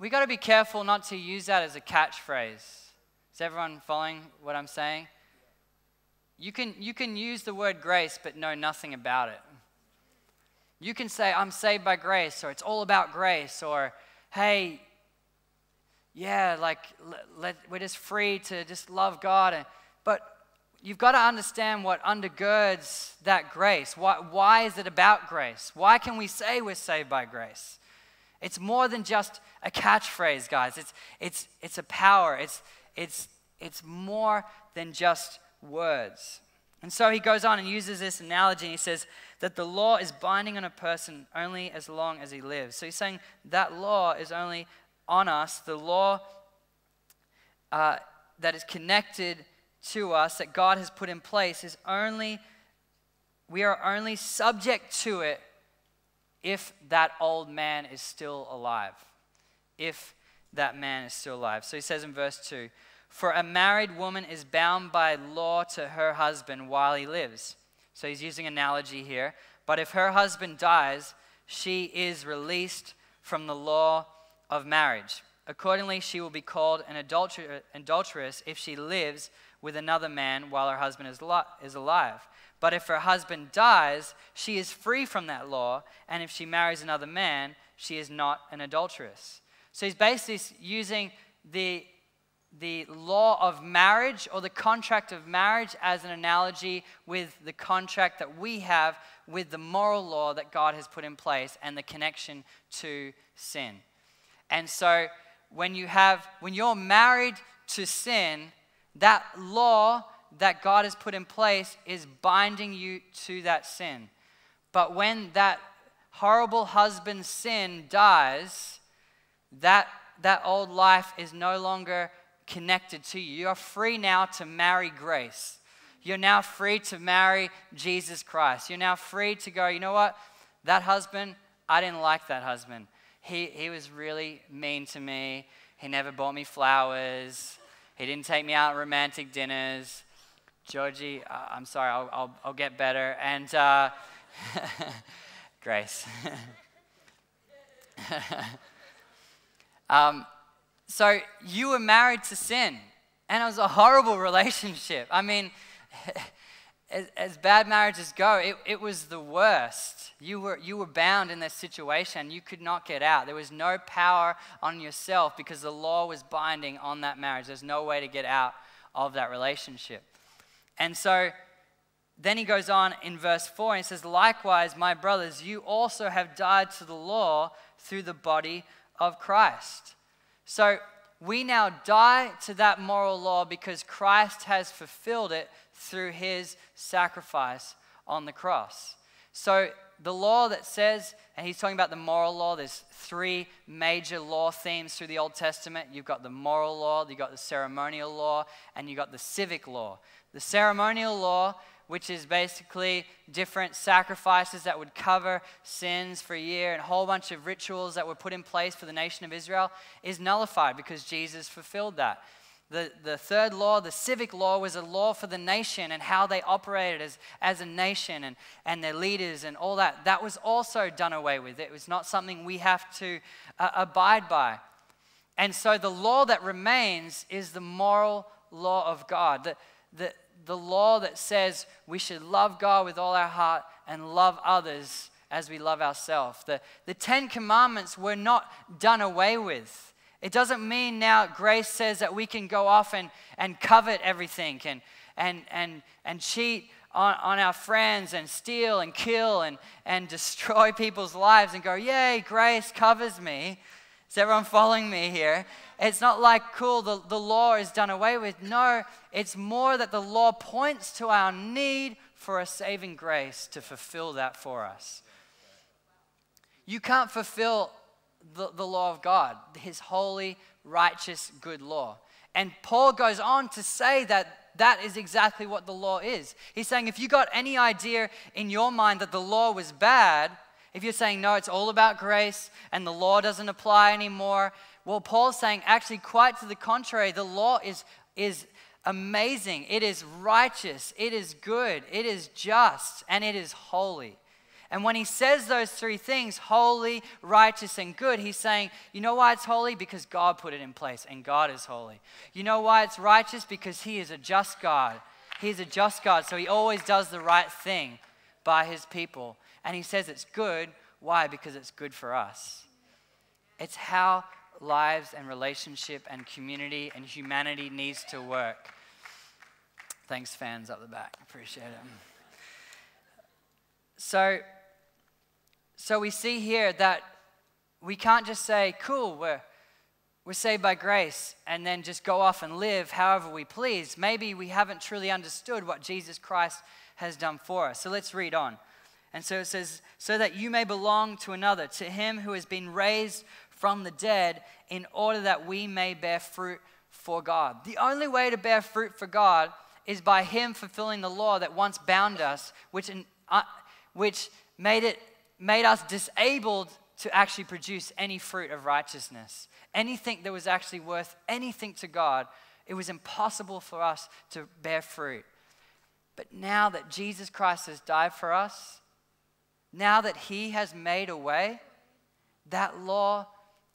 we got to be careful not to use that as a catchphrase. Is everyone following what I'm saying? You can use the word grace but know nothing about it. You can say, I'm saved by grace, or it's all about grace, or hey, yeah, like we're just free to just love God. But you've got to understand what undergirds that grace. Why is it about grace? Why can we say we're saved by grace? It's more than just a catchphrase, guys. It's a power. It's more than just words. And so he goes on and uses this analogy, and he says that the law is binding on a person only as long as he lives. So he's saying that law is only on us. The law that is connected to us, that God has put in place, we are only subject to it if that old man is still alive. If that man is still alive. So he says in verse 2, for a married woman is bound by law to her husband while he lives. So he's using analogy here. But if her husband dies, she is released from the law of marriage. Accordingly, she will be called an adulteress if she lives with another man while her husband is alive. But if her husband dies, she is free from that law, and if she marries another man, she is not an adulteress. So he's basically using the law of marriage, or the contract of marriage, as an analogy with the contract that we have with the moral law that God has put in place and the connection to sin. And so when you're married to sin, that law that God has put in place is binding you to that sin. But when that horrible husband's sin dies, that old life is no longer connected to you. You're free now to marry grace. You're now free to marry Jesus Christ. You're now free to go, you know what? That husband, I didn't like that husband. He was really mean to me. He never bought me flowers. He didn't take me out on romantic dinners. Georgie, I'm sorry, I'll get better. And Grace. So you were married to sin, and it was a horrible relationship. I mean, as bad marriages go, it was the worst. You were bound in this situation. You could not get out. There was no power on yourself because the law was binding on that marriage. There's no way to get out of that relationship. And so then he goes on in verse 4, and he says, likewise, my brothers, you also have died to the law through the body of Christ. So we now die to that moral law because Christ has fulfilled it through his sacrifice on the cross. So the law that says, and he's talking about the moral law, there's three major law themes through the Old Testament. You've got the moral law, you've got the ceremonial law, and you've got the civic law. The ceremonial law, which is basically different sacrifices that would cover sins for a year, and a whole bunch of rituals that were put in place for the nation of Israel, is nullified because Jesus fulfilled that. The third law, the civic law, was a law for the nation and how they operated as a nation and their leaders and all that. That was also done away with. It was not something we have to abide by. And so the law that remains is the moral law of God. The law that says we should love God with all our heart and love others as we love ourselves. The 10 Commandments were not done away with. It doesn't mean now grace says that we can go off and covet everything and cheat on our friends and steal and kill and destroy people's lives and go, yay, grace covers me. Is everyone following me here? It's not like, cool, the law is done away with. No, it's more that the law points to our need for a saving grace to fulfill that for us. You can't fulfill the law of God, his holy, righteous, good law. And Paul goes on to say that is exactly what the law is. He's saying if you got any idea in your mind that the law was bad, if you're saying, no, it's all about grace and the law doesn't apply anymore, well, Paul's saying actually quite to the contrary. The law is amazing. It is righteous. It is good. It is just. And it is holy. And when he says those three things, holy, righteous, and good, he's saying, you know why it's holy? Because God put it in place, and God is holy. You know why it's righteous? Because he is a just God. He is a just God, so he always does the right thing by his people. And he says it's good. Why? Because it's good for us. It's how lives and relationship and community and humanity needs to work. Thanks, fans up the back. Appreciate it. So we see here that we can't just say, cool, we're saved by grace, and then just go off and live however we please. Maybe we haven't truly understood what Jesus Christ has done for us. So let's read on. And so it says, so that you may belong to another, to him who has been raised from the dead, in order that we may bear fruit for God. The only way to bear fruit for God is by him fulfilling the law that once bound us, which made us disabled to actually produce any fruit of righteousness. Anything that was actually worth anything to God, it was impossible for us to bear fruit. But now that Jesus Christ has died for us, now that he has made a way, that law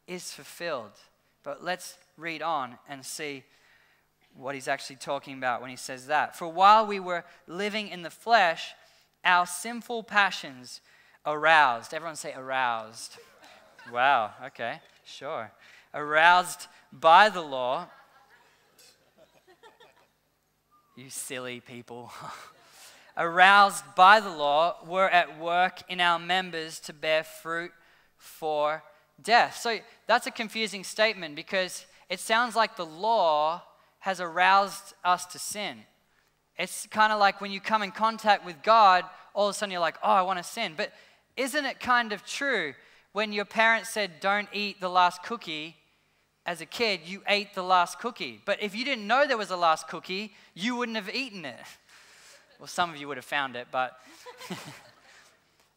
is fulfilled. But let's read on and see what he's actually talking about when he says that. For while we were living in the flesh, our sinful passions aroused. Everyone say aroused. Wow, okay, sure. Aroused by the law. You silly people. Aroused by the law, were at work in our members to bear fruit for death. So that's a confusing statement because it sounds like the law has aroused us to sin. It's kind of like when you come in contact with God, all of a sudden you're like, oh, I want to sin. But isn't it kind of true when your parents said, don't eat the last cookie, as a kid, you ate the last cookie. But if you didn't know there was a last cookie, you wouldn't have eaten it. Well, some of you would have found it, but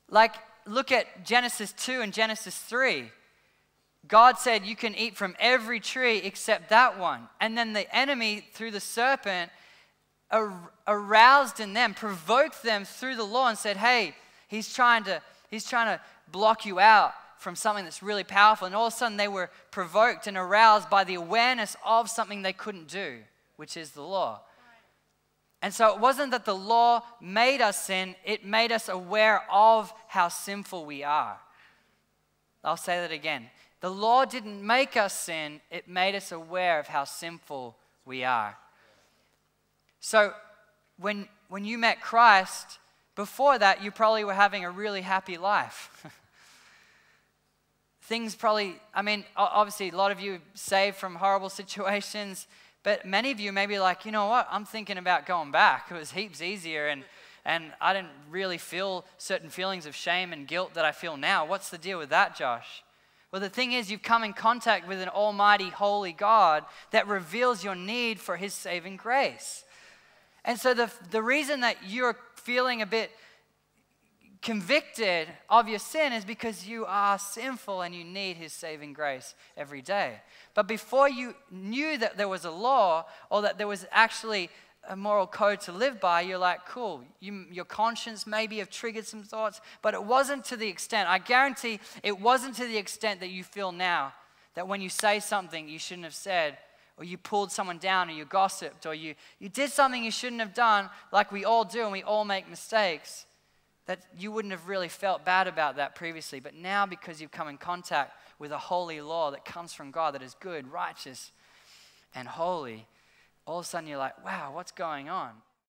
like, look at Genesis 2 and Genesis 3. God said you can eat from every tree except that one. And then the enemy, through the serpent, aroused in them, provoked them through the law and said, hey, he's trying to block you out from something that's really powerful. And all of a sudden they were provoked and aroused by the awareness of something they couldn't do, which is the law. And so it wasn't that the law made us sin, it made us aware of how sinful we are. I'll say that again. The law didn't make us sin, it made us aware of how sinful we are. So when you met Christ, before that you probably were having a really happy life. Things probably, I mean, obviously a lot of you saved from horrible situations, but many of you may be like, you know what, I'm thinking about going back. It was heaps easier and I didn't really feel certain feelings of shame and guilt that I feel now. What's the deal with that, Josh? Well, the thing is, you've come in contact with an almighty, holy God that reveals your need for his saving grace. And so the reason that you're feeling a bit convicted of your sin is because you are sinful and you need his saving grace every day. But before you knew that there was a law or that there was actually a moral code to live by, you're like, cool, your conscience maybe have triggered some thoughts, but it wasn't to the extent, I guarantee it wasn't to the extent that you feel now, that when you say something you shouldn't have said, or you pulled someone down, or you gossiped, or you did something you shouldn't have done, like we all do and we all make mistakes, that you wouldn't have really felt bad about that previously. But now, because you've come in contact with a holy law that comes from God that is good, righteous, and holy, all of a sudden you're like, wow, what's going on?